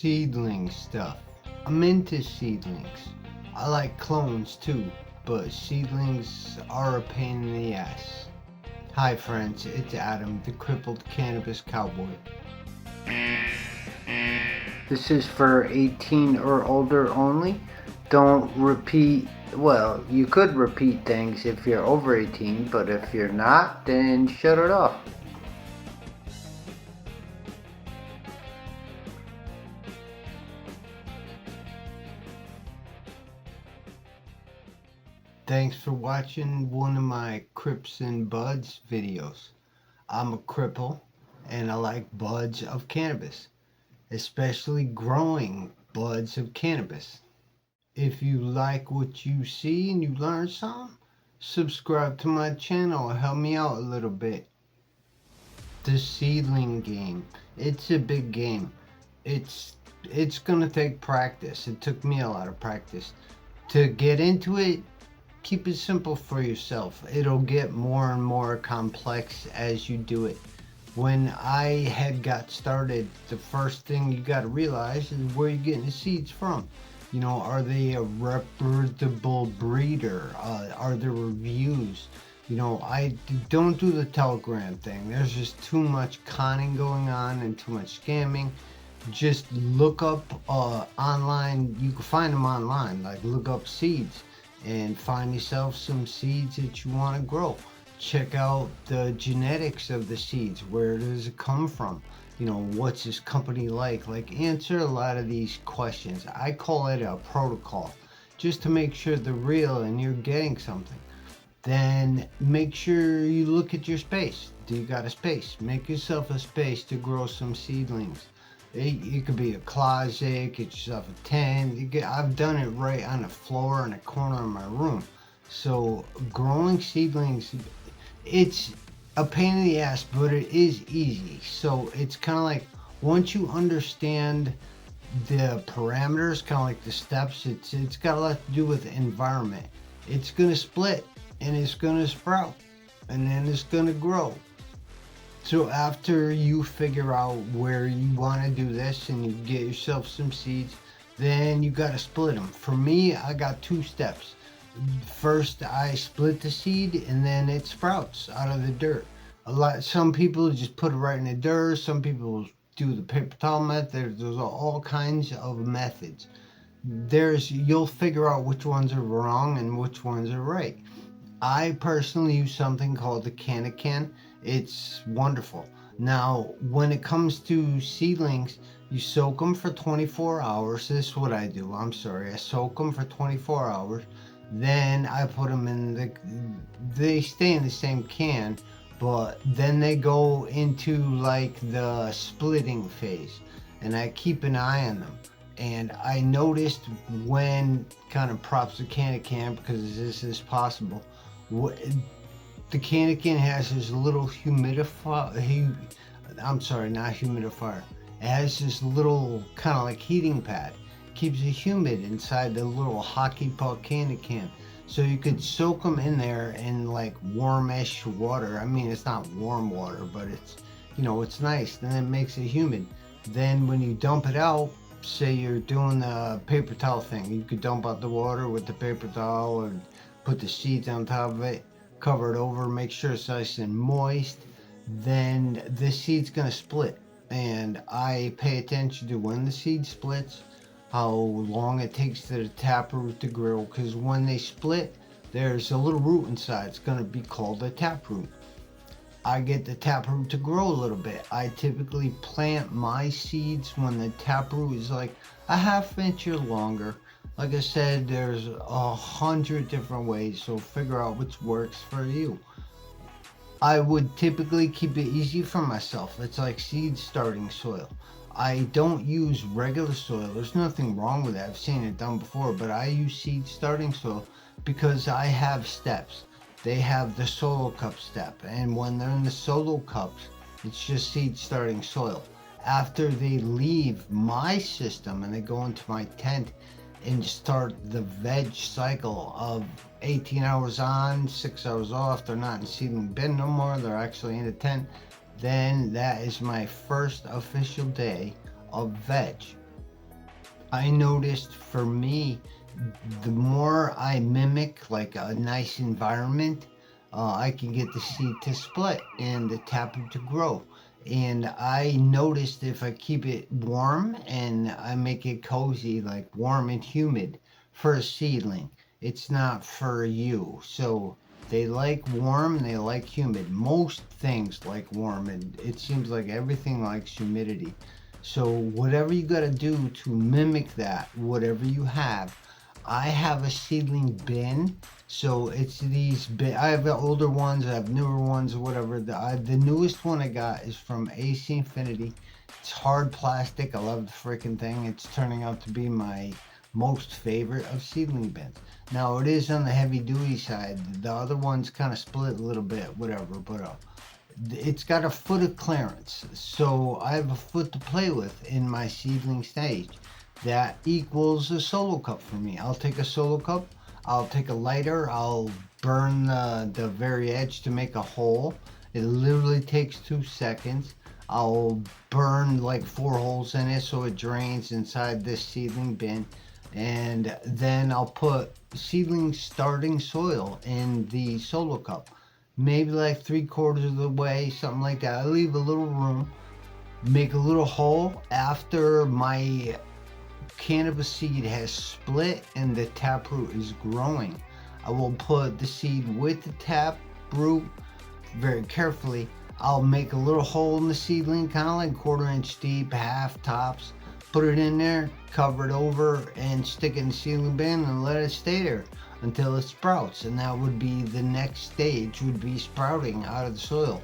seedling stuff. I'm into seedlings. I like clones too, but seedlings are a pain in the ass. Hi friends, it's Adam, the crippled cannabis cowboy. This is for 18 or older only. Don't repeat, well, you could repeat things if you're over 18, but if you're not, then shut it off. Thanks for watching one of my Crips and Buds videos. I'm a cripple and I like buds of cannabis, especially growing buds of cannabis. If you like what you see and you learn something, subscribe to my channel, help me out a little bit. The seedling game, it's a big game. It's gonna take practice. It took me a lot of practice to get into it. Keep it simple for yourself. It'll get more and more complex as you do it. When I had got started, the first thing you got to realize is where you're getting the seeds from. You know, are they a reputable breeder? Are there reviews? You know, I don't do the Telegram thing. There's just too much conning going on and too much scamming. Just look up online. You can find them online. Like look up seeds and find yourself some seeds that you want to grow. Check out the genetics of the seeds. Where does it come from? You know, what's this company like? Like answer a lot of these questions. I call it a protocol, just to make sure they're real and you're getting something. Then make sure you look at your space. Do you got a space? Make yourself a space to grow some seedlings. It could be a closet, get yourself a tent. I've done it right on the floor in a corner of my room. So growing seedlings, it's a pain in the ass, but it is easy. So it's kind of like once you understand the parameters, kind of like the steps, it's got a lot to do with the environment. It's going to split and it's going to sprout and then it's going to grow. So after you figure out where you want to do this and you get yourself some seeds, then you got to split them. For me, I got two steps. First, I split the seed and then it sprouts out of the dirt. Some people just put it right in the dirt. Some people do the paper towel method. There's all kinds of methods. You'll figure out which ones are wrong and which ones are right. I personally use something called the can. It's wonderful. Now, when it comes to seedlings, you soak them for 24 hours. This is what I do. I soak them for 24 hours. Then I put them they stay in the same can, but then they go into like the splitting phase. And I keep an eye on them. And I noticed when kind of props the can because this is possible. The can has this little humidifier. I'm sorry, not humidifier. It has this little kind of like heating pad. Keeps it humid inside the little hockey puck can. So you could soak them in there in like warmish water. I mean, it's not warm water, but it's, you know, it's nice. Then it makes it humid. Then when you dump it out, say you're doing the paper towel thing, you could dump out the water with the paper towel or put the seeds on top of it, cover it over, make sure it's nice and moist. Then the seed's gonna split. And I pay attention to when the seed splits, how long it takes to the taproot to grow, because when they split, there's a little root inside. It's gonna be called a taproot. I get the taproot to grow a little bit. I typically plant my seeds when the taproot is like a half inch or longer. Like I said, there's 100 different ways, so figure out which works for you. I would typically keep it easy for myself. It's like seed starting soil. I don't use regular soil. There's nothing wrong with that. I've seen it done before, but I use seed starting soil because I have steps. They have the solo cup step, and when they're in the solo cups, it's just seed starting soil. After they leave my system and they go into my tent and start the veg cycle of 18 hours on, 6 hours off, they're not in seedling bin no more, they're actually in the tent, then that is my first official day of veg. I noticed for me, the more I mimic like a nice environment, I can get the seed to split and the taproot to grow. And I noticed if I keep it warm and I make it cozy, like warm and humid for a seedling, it's not for you. So they like warm, they like humid. Most things like warm, and it seems like everything likes humidity. So whatever you got to do to mimic that, whatever you have, I have a seedling bin. So it's these I have the older ones, I have newer ones, or whatever. The newest one I got is from AC Infinity. It's hard plastic. I love the freaking thing. It's turning out to be my most favorite of seedling bins. Now it is on the heavy duty side. The other one's kind of split a little bit, whatever. But it's got a foot of clearance, so I have a foot to play with in my seedling stage. That equals a solo cup for me. I'll take a solo cup, I'll take a lighter, I'll burn the very edge to make a hole. It literally takes 2 seconds. I'll burn like 4 holes in it so it drains inside this seedling bin, and then I'll put seedling starting soil in the solo cup, maybe like 3/4 of the way, something like that. I leave a little room, make a little hole after my cannabis seed has split and the taproot is growing. I will put the seed with the taproot very carefully. I'll make a little hole in the seedling, kind of like 1/4 inch deep, half tops. Put it in there, cover it over, and stick it in the seedling bin and let it stay there until it sprouts. And that would be the next stage, would be sprouting out of the soil.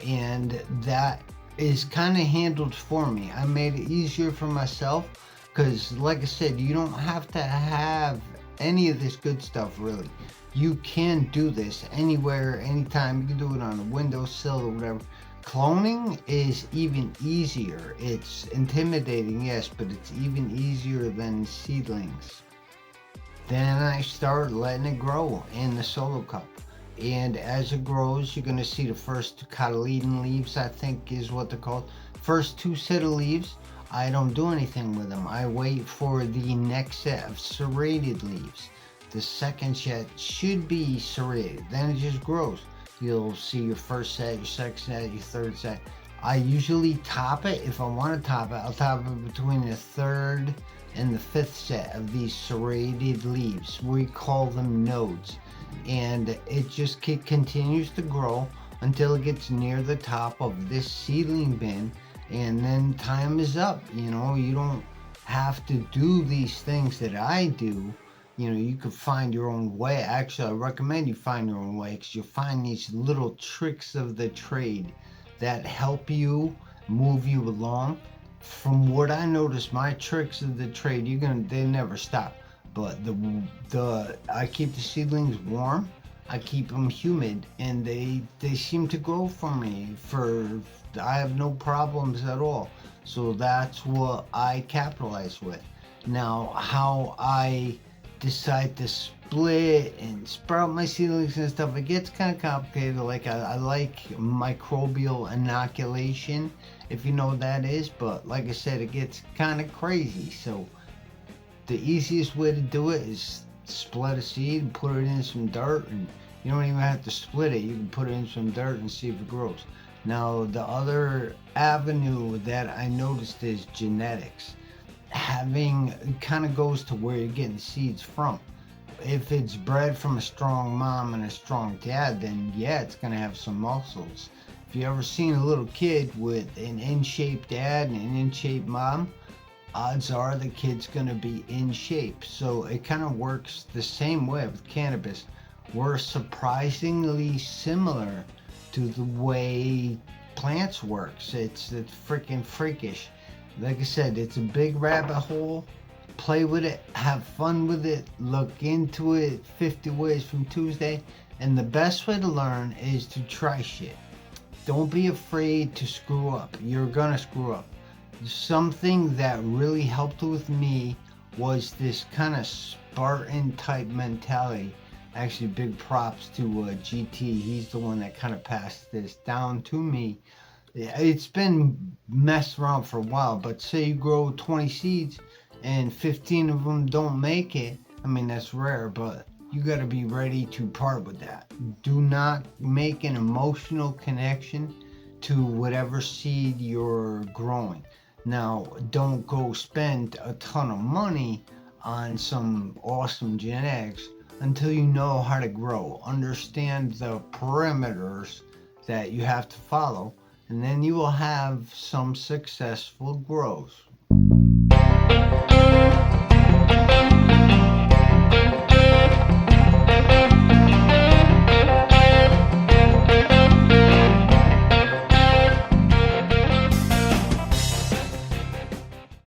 And that is kind of handled for me. I made it easier for myself because, like I said, you don't have to have any of this good stuff really. You can do this anywhere, anytime. You can do it on a windowsill or whatever. Cloning is even easier. It's intimidating, yes, but it's even easier than seedlings. Then I start letting it grow in the solo cup. And as it grows, you're going to see the first cotyledon leaves, I think is what they're called. First two set of leaves, I don't do anything with them. I wait for the next set of serrated leaves. The second set should be serrated. Then it just grows. You'll see your first set, your second set, your third set. I usually top it. If I want to top it, I'll top it between the third and the fifth set of these serrated leaves. We call them nodes. And it just continues to grow until it gets near the top of this seedling bin, and then time is up. You don't have to do these things that I do. You could find your own way. Actually, I recommend you find your own way, because you'll find these little tricks of the trade that help you move you along. From what I noticed, my tricks of the trade, they never stop. But the I keep the seedlings warm, I keep them humid, and they seem to grow for me. I have no problems at all. So that's what I capitalize with. Now, how I decide to split and sprout my seedlings and stuff, it gets kind of complicated. Like I like microbial inoculation, if you know what that is. But like I said, it gets kind of crazy. So the easiest way to do it is split a seed and put it in some dirt, and you don't even have to split it. You can put it in some dirt and see if it grows. Now, the other avenue that I noticed is genetics. Having kind of goes to where you're getting seeds from. If it's bred from a strong mom and a strong dad, then yeah, it's going to have some muscles. If you ever seen a little kid with an in-shaped dad and an in-shaped mom, odds are the kid's going to be in shape. So it kind of works the same way with cannabis. We're surprisingly similar to the way plants works. It's freaking freakish. Like I said, it's a big rabbit hole. Play with it, have fun with it, look into it 50 ways from Tuesday. And the best way to learn is to try shit. Don't be afraid to screw up. You're gonna screw up. Something that really helped with me was this kind of Spartan type mentality. Actually, big props to GT. He's the one that kind of passed this down to me. It's been messed around for a while, but say you grow 20 seeds, and 15 of them don't make it, I mean, that's rare, but you got to be ready to part with that. Do not make an emotional connection to whatever seed you're growing. Now, don't go spend a ton of money on some awesome genetics until you know how to grow. Understand the perimeters that you have to follow, and then you will have some successful grows.